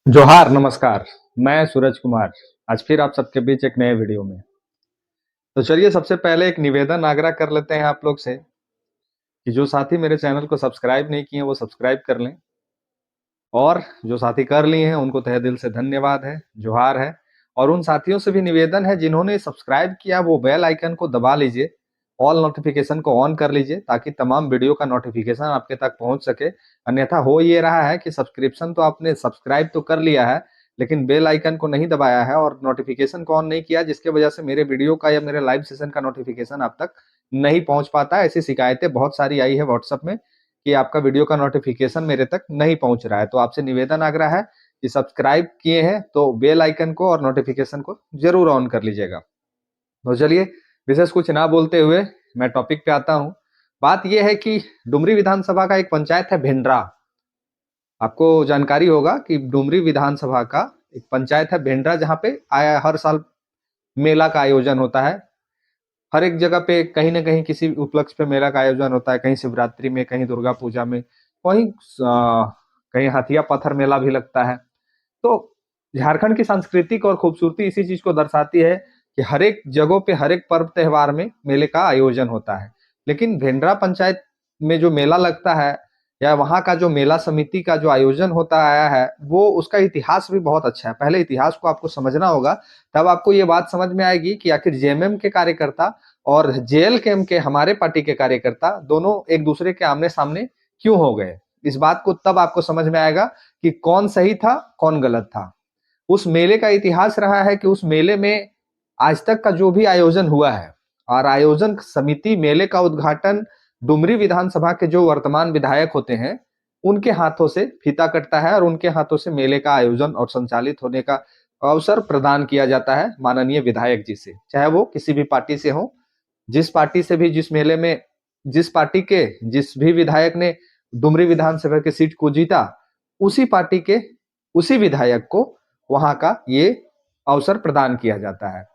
जोहार नमस्कार। मैं सूरज कुमार आज फिर आप सबके बीच एक नए वीडियो में। तो चलिए सबसे पहले एक निवेदन आग्रह कर लेते हैं आप लोग से कि जो साथी मेरे चैनल को सब्सक्राइब नहीं किए हैं वो सब्सक्राइब कर लें, और जो साथी कर लिए हैं उनको तहे दिल से धन्यवाद है, जोहार है। और उन साथियों से भी निवेदन है जिन्होंने सब्सक्राइब किया वो बेल आइकन को दबा लीजिए, ऑल नोटिफिकेशन को ऑन कर लीजिए ताकि तमाम वीडियो का नोटिफिकेशन आपके तक पहुंच सके। अन्यथा हो ये रहा है कि सब्सक्रिप्शन तो आपने सब्सक्राइब तो कर लिया है लेकिन बेल आइकन को नहीं दबाया है और नोटिफिकेशन को ऑन नहीं किया, जिसके वजह से मेरे वीडियो का या मेरे लाइव सेशन का नोटिफिकेशन आप तक नहीं पहुंच पाता। ऐसी शिकायतें बहुत सारी आई है व्हाट्सएप में कि आपका वीडियो का नोटिफिकेशन मेरे तक नहीं पहुंच रहा है। तो आपसे निवेदन आग्रह है कि सब्सक्राइब किए हैं तो बेल आइकन को और नोटिफिकेशन को जरूर ऑन कर लीजिएगा। तो चलिए विशेष कुछ ना बोलते हुए मैं टॉपिक पे आता हूँ। बात यह है कि डुमरी विधानसभा का एक पंचायत है भेंडरा। आपको जानकारी होगा कि डुमरी विधानसभा का एक पंचायत है भेंडरा, जहाँ पे आया हर साल मेला का आयोजन होता है। हर एक जगह पे कहीं ना कहीं किसी उपलक्ष्य पे मेला का आयोजन होता है, कहीं शिवरात्रि में, कहीं दुर्गा पूजा में, कहीं हथिया पत्थर मेला भी लगता है। तो झारखंड की सांस्कृतिक और खूबसूरती इसी चीज को दर्शाती है कि हर एक जगहों पे हर एक पर्व त्योहार में मेले का आयोजन होता है। लेकिन भेंडरा पंचायत में जो मेला लगता है या वहाँ का जो मेला समिति का जो आयोजन होता आया है, वो उसका इतिहास भी बहुत अच्छा है। पहले इतिहास को आपको समझना होगा, तब आपको ये बात समझ में आएगी कि आखिर जेएमएम के कार्यकर्ता और जेएलकेएम के हमारे पार्टी के कार्यकर्ता दोनों एक दूसरे के आमने सामने क्यों हो गए। इस बात को तब आपको समझ में आएगा कि कौन सही था कौन गलत था। उस मेले का इतिहास रहा है कि उस मेले में आज तक का जो भी आयोजन हुआ है, और आयोजन समिति मेले का उद्घाटन डुमरी विधानसभा के जो वर्तमान विधायक होते हैं उनके हाथों से फीता कटता है और उनके हाथों से मेले का आयोजन और संचालित होने का अवसर प्रदान किया जाता है माननीय विधायक जी से, चाहे वो किसी भी पार्टी से हो। जिस पार्टी से भी जिस मेले में जिस पार्टी के जिस भी विधायक ने डुमरी विधानसभा की सीट को जीता, उसी पार्टी के उसी विधायक को वहां का ये अवसर प्रदान किया जाता है।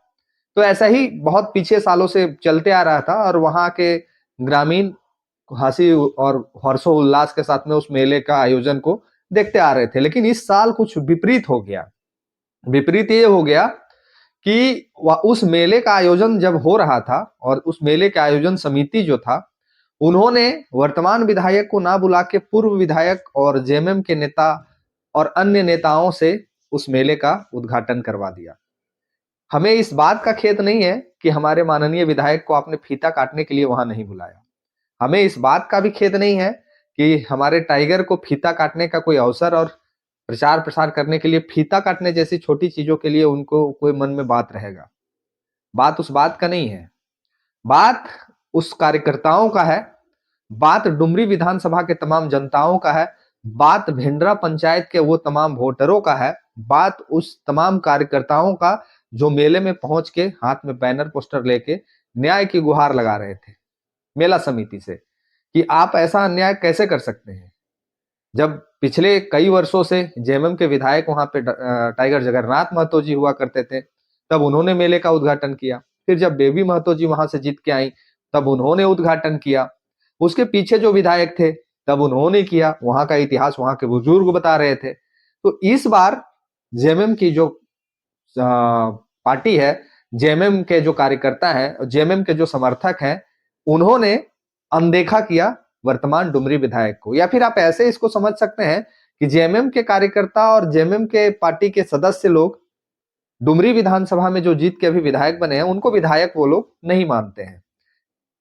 तो ऐसा ही बहुत पीछे सालों से चलते आ रहा था और वहां के ग्रामीण हंसी और हर्षोल्लास के साथ में उस मेले का आयोजन को देखते आ रहे थे। लेकिन इस साल कुछ विपरीत हो गया। विपरीत ये हो गया कि उस मेले का आयोजन जब हो रहा था और उस मेले के आयोजन समिति जो था, उन्होंने वर्तमान विधायक को ना बुला के पूर्व विधायक और जेएमएम के नेता और अन्य नेताओं से उस मेले का उद्घाटन करवा दिया। हमें इस बात का खेद नहीं है कि हमारे माननीय विधायक को आपने फीता काटने के लिए वहां नहीं बुलाया। हमें इस बात का भी खेद नहीं है कि हमारे टाइगर को फीता काटने का कोई अवसर और प्रचार प्रसार करने के लिए फीता काटने जैसी छोटी चीजों के लिए उनको कोई मन में बात रहेगा। बात उस बात का नहीं है, बात उस कार्यकर्ताओं का है, बात डुमरी विधानसभा के तमाम जनताओं का है, बात भेंडरा पंचायत के वो तमाम वोटरों का है, बात उस तमाम कार्यकर्ताओं का जो मेले में पहुंच के हाथ में बैनर पोस्टर लेके न्याय की गुहार लगा रहे थे मेला समिति से कि आप ऐसा अन्याय कैसे कर सकते हैं। जब पिछले कई वर्षों से जेएमएम के विधायक वहां पे टाइगर जगन्नाथ महतो जी हुआ करते थे, तब उन्होंने मेले का उद्घाटन किया। फिर जब बेबी महतो जी वहां से जीत के आई तब उन्होंने उद्घाटन किया। उसके पीछे जो विधायक थे तब उन्होंने किया। वहां का इतिहास वहां के बुजुर्ग बता रहे थे। तो इस बार जेएमएम की जो पार्टी है, जेएमएम के जो कार्यकर्ता है, जेएमएम के जो समर्थक हैं, उन्होंने अनदेखा किया वर्तमान डुमरी विधायक को। या फिर आप ऐसे इसको समझ सकते हैं कि जेएमएम के कार्यकर्ता और जेएमएम के पार्टी के सदस्य लोग डुमरी विधानसभा में जो जीत के अभी विधायक बने हैं उनको विधायक वो लोग नहीं मानते हैं।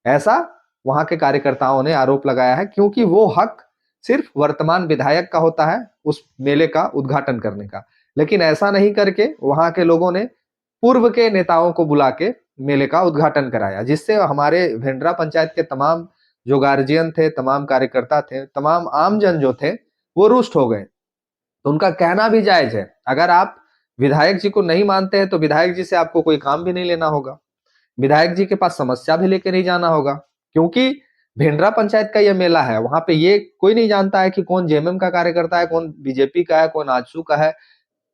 ऐसा वहां के कार्यकर्ताओं ने आरोप लगाया है, क्योंकि वो हक सिर्फ वर्तमान विधायक का होता है उस मेले का उद्घाटन करने का। लेकिन ऐसा नहीं करके वहां के लोगों ने पूर्व के नेताओं को बुला के मेले का उद्घाटन कराया, जिससे हमारे भेंडरा पंचायत के तमाम जो गार्जियन थे, तमाम कार्यकर्ता थे, तमाम आमजन जो थे वो रुष्ट हो गए। तो उनका कहना भी जायज है, अगर आप विधायक जी को नहीं मानते हैं तो विधायक जी से आपको कोई काम भी नहीं लेना होगा, विधायक जी के पास समस्या भी लेकर नहीं जाना होगा। क्योंकि भेंडरा पंचायत का यह मेला है, वहां पे ये कोई नहीं जानता है कि कौन जेएमएम का कार्यकर्ता है, कौन बीजेपी का है, कौन आजसू का है,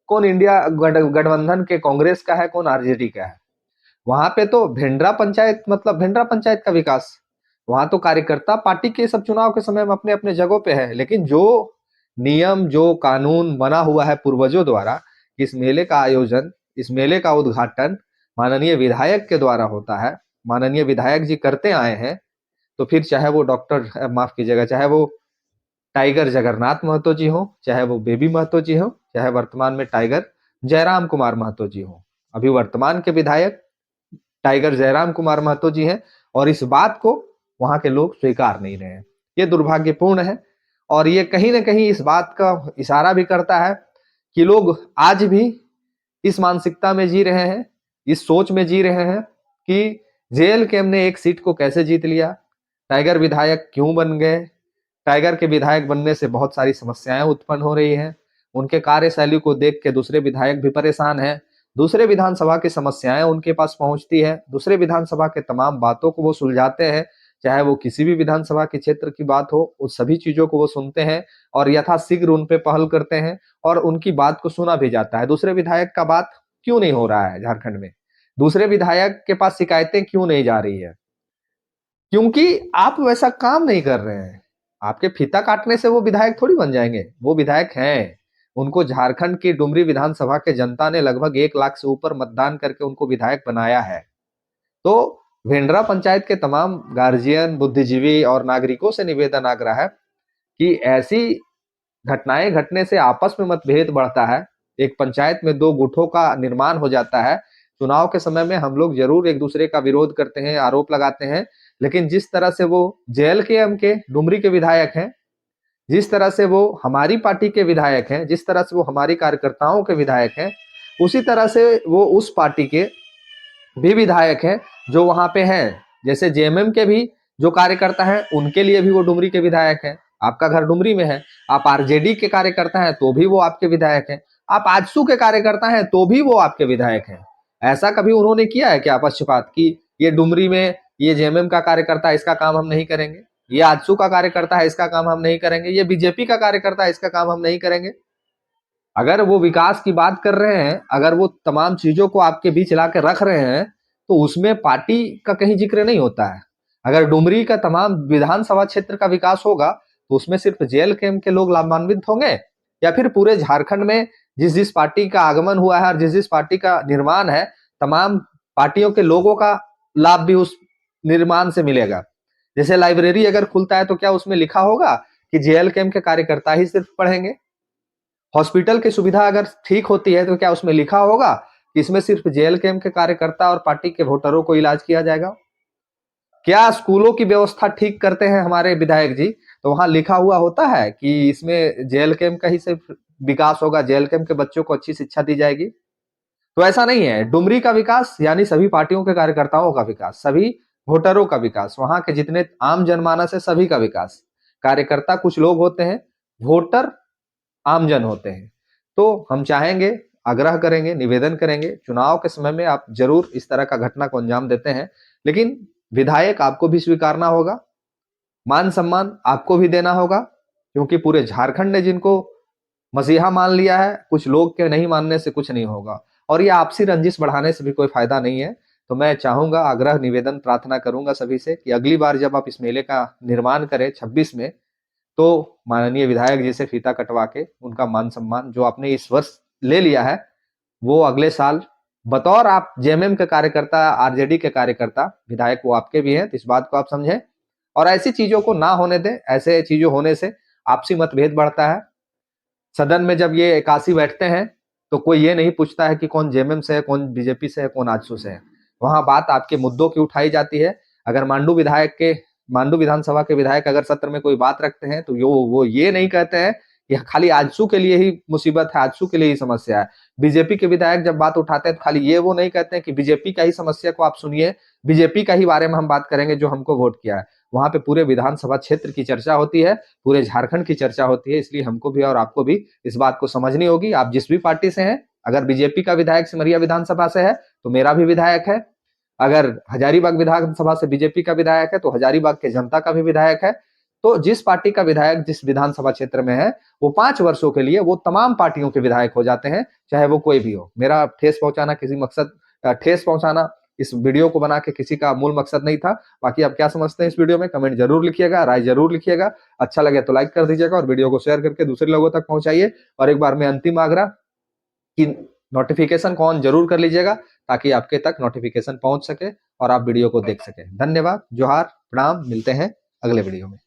कौन इंडिया गठबंधन के कांग्रेस का है, कौन आरजेडी का है। वहां पे तो भेंडरा पंचायत मतलब भेंडरा पंचायत का विकास। वहां तो कार्यकर्ता पार्टी के सब चुनाव के समय में अपने अपने जगहों पे है, लेकिन जो नियम जो कानून बना हुआ है पूर्वजों द्वारा, इस मेले का आयोजन, इस मेले का उद्घाटन माननीय विधायक के द्वारा होता है, माननीय विधायक जी करते आए हैं, तो फिर चाहे वो डॉक्टर माफ कीजिएगा, चाहे वो टाइगर जगन्नाथ महतो जी हो, चाहे वो बेबी महतो जी हो, चाहे वर्तमान में टाइगर जयराम कुमार महतो जी हो, अभी वर्तमान के विधायक टाइगर जयराम कुमार महतो जी हैं और इस बात को वहां के लोग स्वीकार नहीं रहे हैं। ये दुर्भाग्यपूर्ण है और ये कहीं ना कहीं इस बात का इशारा भी करता है कि लोग आज भी इस मानसिकता में जी रहे हैं, इस सोच में जी रहे हैं कि जेएलकेएम ने एक सीट को कैसे जीत लिया, टाइगर विधायक क्यों बन गए, टाइगर के विधायक बनने से बहुत सारी समस्याएं उत्पन्न हो रही हैं, उनके कार्यशैली को देख के दूसरे विधायक भी परेशान हैं, दूसरे विधानसभा की समस्याएं उनके पास पहुंचती है, दूसरे विधानसभा के तमाम बातों को वो सुलझाते हैं, चाहे वो किसी भी विधानसभा के क्षेत्र की बात हो, उस सभी चीजों को वो सुनते हैं और यथाशीघ्र उन पे पहल करते हैं और उनकी बात को सुना भी जाता है। दूसरे विधायक का बात क्यों नहीं हो रहा है झारखंड में, दूसरे विधायक के पास शिकायतें क्यों नहीं जा रही है? क्योंकि आप वैसा काम नहीं कर रहे हैं। आपके फीता काटने से वो विधायक थोड़ी बन जाएंगे, वो विधायक हैं। उनको झारखंड की डुमरी विधानसभा के जनता ने लगभग 1 लाख से ऊपर मतदान करके उनको विधायक बनाया है। तो भेंडरा पंचायत के तमाम गार्जियन, बुद्धिजीवी और नागरिकों से निवेदन आग्रह है कि ऐसी घटनाएं घटने से आपस में मतभेद बढ़ता है, एक पंचायत में दो गुटों का निर्माण हो जाता है। चुनाव के समय में हम लोग जरूर एक दूसरे का विरोध करते हैं, आरोप लगाते हैं, लेकिन जिस तरह से वो जेएलकेएम के डुमरी के विधायक हैं, जिस तरह से वो हमारी पार्टी के विधायक हैं, जिस तरह से वो हमारी कार्यकर्ताओं के विधायक हैं, उसी तरह से वो उस पार्टी के भी विधायक हैं जो वहां पे हैं। जैसे जेएमएम के भी जो कार्यकर्ता हैं उनके लिए भी वो डुमरी के विधायक हैं। आपका घर डुमरी में है, आप आरजेडी के कार्यकर्ता हैं तो भी वो आपके विधायक हैं, आप आजसू के कार्यकर्ता हैं तो भी वो आपके विधायक हैं। ऐसा कभी उन्होंने किया है क्या पक्षपात की ये डुमरी में ये जेएमएम का कार्यकर्ता है इसका काम हम नहीं करेंगे, ये आजसू का कार्यकर्ता है इसका काम हम नहीं करेंगे, ये बीजेपी का कार्यकर्ता है इसका काम हम नहीं करेंगे? अगर वो विकास की बात कर रहे हैं, अगर वो तमाम चीजों को आपके बीच ला के रख रहे हैं, तो उसमें पार्टी का कहीं जिक्र नहीं होता है। अगर डुमरी का तमाम विधानसभा क्षेत्र का विकास होगा तो उसमें सिर्फ जेएलकेएम के लोग लाभान्वित होंगे या फिर पूरे झारखंड में जिस जिस पार्टी का आगमन हुआ है और जिस जिस पार्टी का निर्माण है, तमाम पार्टियों के लोगों का लाभ भी उस निर्माण से मिलेगा? जैसे लाइब्रेरी अगर खुलता है तो क्या उसमें लिखा होगा कि जेएलकेएम के कार्यकर्ता ही सिर्फ पढ़ेंगे? हॉस्पिटल की सुविधा अगर ठीक होती है तो क्या उसमें लिखा होगा कि इसमें सिर्फ जेएलकेएम के कार्यकर्ता और पार्टी के वोटरों को इलाज किया जाएगा? क्या स्कूलों की व्यवस्था ठीक करते हैं हमारे विधायक जी तो वहां लिखा हुआ होता है कि इसमें जेएलकेएम का ही सिर्फ विकास होगा, जेएलकेएम के बच्चों को अच्छी शिक्षा दी जाएगी? तो ऐसा नहीं है। डुमरी का विकास यानी सभी पार्टियों के कार्यकर्ताओं का विकास, सभी वोटरों का विकास, वहां के जितने आम जनमानस है सभी का विकास। कार्यकर्ता कुछ लोग होते हैं, वोटर आमजन होते हैं। तो हम चाहेंगे, आग्रह करेंगे, निवेदन करेंगे, चुनाव के समय में आप जरूर इस तरह का घटना को अंजाम देते हैं, लेकिन विधायक आपको भी स्वीकारना होगा, मान सम्मान आपको भी देना होगा, क्योंकि पूरे झारखंड ने जिनको मसीहा मान लिया है, कुछ लोग के नहीं मानने से कुछ नहीं होगा और ये आपसी रंजिश बढ़ाने से भी कोई फायदा नहीं है। तो मैं चाहूंगा, आग्रह, निवेदन, प्रार्थना करूंगा सभी से कि अगली बार जब आप इस मेले का निर्माण करें 26 में, तो माननीय विधायक जी से फीता कटवा के उनका मान सम्मान जो आपने इस वर्ष ले लिया है वो अगले साल बतौर आप जेएमएम के कार्यकर्ता, आरजेडी के कार्यकर्ता, विधायक वो आपके भी हैं, तो इस बात को आप समझें और ऐसी चीजों को ना होने दें। ऐसे चीजों होने से आपसी मतभेद बढ़ता है। सदन में जब ये 81 बैठते हैं तो कोई ये नहीं पूछता है कि कौन जेएमएम से है, कौन बीजेपी से है, कौन आजसू से है। वहां बात आपके मुद्दों की उठाई जाती है। अगर मांडू विधानसभा के विधायक अगर सत्र में कोई बात रखते हैं तो वो ये नहीं कहते हैं कि खाली आजसू के लिए ही मुसीबत है, आजसू के लिए ही समस्या है। बीजेपी के विधायक जब बात उठाते हैं तो खाली ये वो नहीं कहते हैं कि बीजेपी का ही समस्या को आप सुनिए, बीजेपी का ही बारे में हम बात करेंगे जो हमको वोट किया है। वहां पे पूरे विधानसभा क्षेत्र की चर्चा होती है, पूरे झारखंड की चर्चा होती है। इसलिए हमको भी और आपको भी इस बात को समझनी होगी। आप जिस भी पार्टी से हैं, अगर बीजेपी का विधायक सिमरिया विधानसभा से है तो मेरा भी विधायक है, अगर हजारीबाग विधानसभा से बीजेपी का विधायक है तो हजारीबाग के जनता का भी विधायक है। तो जिस पार्टी का विधायक जिस विधानसभा क्षेत्र में है वो 5 वर्षों के लिए वो तमाम पार्टियों के विधायक हो जाते हैं, चाहे वो कोई भी हो। मेरा ठेस पहुंचाना किसी मकसद ठेस पहुंचाना इस वीडियो को बना के किसी का मूल मकसद नहीं था। बाकी आप क्या समझते हैं इस वीडियो में कमेंट जरूर लिखिएगा, राय जरूर लिखिएगा। अच्छा लगे तो लाइक कर दीजिएगा और वीडियो को शेयर करके दूसरे लोगों तक पहुंचाइए। और एक बार में अंतिम आग्रह कि नोटिफिकेशन को ऑन जरूर कर लीजिएगा ताकि आपके तक नोटिफिकेशन पहुंच सके और आप वीडियो को देख सके। धन्यवाद, जोहार, प्रणाम, मिलते हैं अगले वीडियो में।